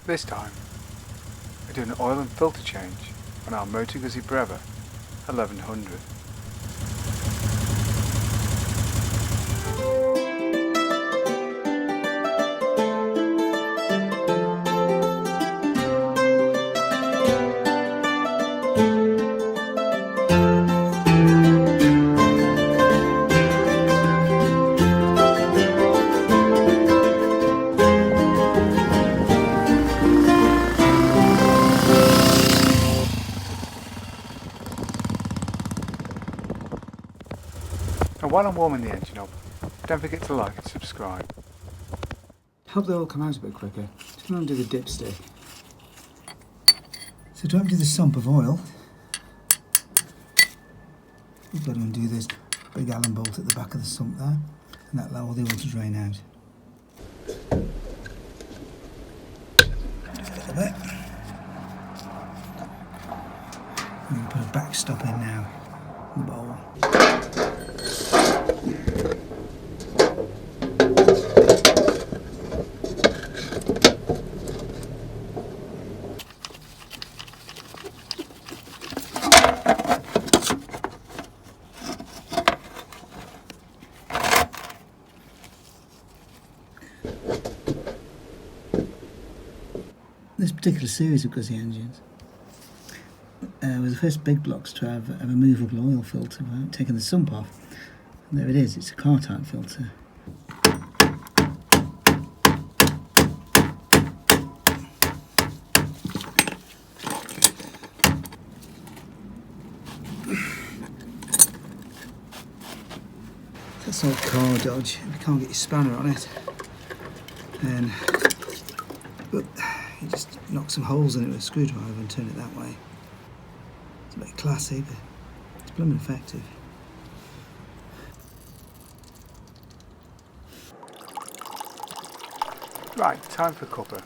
This time, I do an oil and filter change on our Moto Guzzi Breva 1100. And while I'm warming the engine up, don't forget to like and subscribe. Help the oil come out a bit quicker, just undo the dipstick. So to empty the sump of oil, we've got to undo this big Allen bolt at the back of the sump there, and that'll allow all the oil to drain out. Just a little bit. I'm going to put a backstop in now, in the bowl. This particular series of Guzzi engines was the first big blocks to have a removable oil filter without taking the sump off. And there it is, it's a CARC filter. That's old car dodge. You can't get your spanner on it. And you just knock some holes in it with a screwdriver and turn it that way. It's a bit classy, but it's blooming effective. Right, time for cuppa.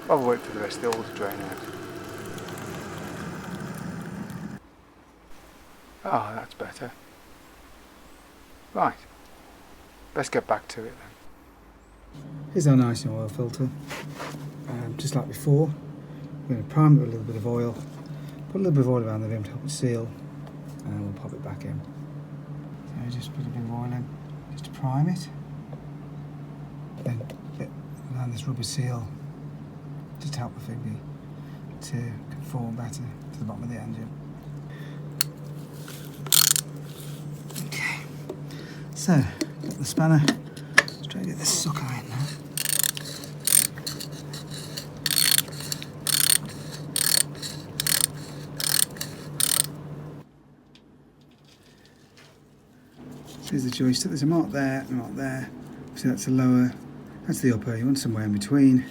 While we wait for the rest of the oil to drain out. Ah, that's better. Right, let's get back to it then. Here's our nice oil filter. Just like before, we're going to prime it with a little bit of oil, put a little bit of oil around the rim to help it seal, and we'll pop it back in. So just put a bit of oil in, just to prime it. Then around this rubber seal, just to help the thing to conform better to the bottom of the engine. Okay, so got the spanner, let's try to get this sucker in now. So here's the joystick, there's a mark there, and a mark there. So that's the lower, that's the upper, you want somewhere in between.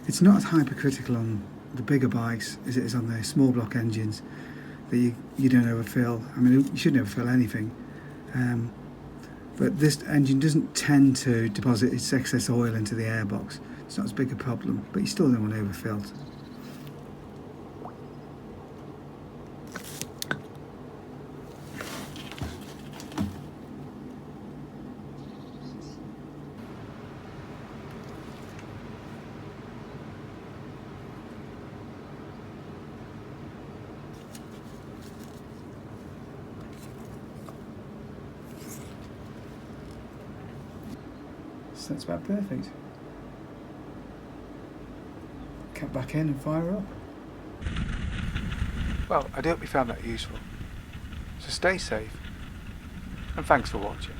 It's not as hypercritical on the bigger bikes as it is on the small block engines that you don't overfill. I mean, you shouldn't overfill anything. But this engine doesn't tend to deposit its excess oil into the airbox. It's not as big a problem, but you still don't want to overfill. So that's about perfect. Cut back in and fire up. Well, I do hope you found that useful. So stay safe, and thanks for watching.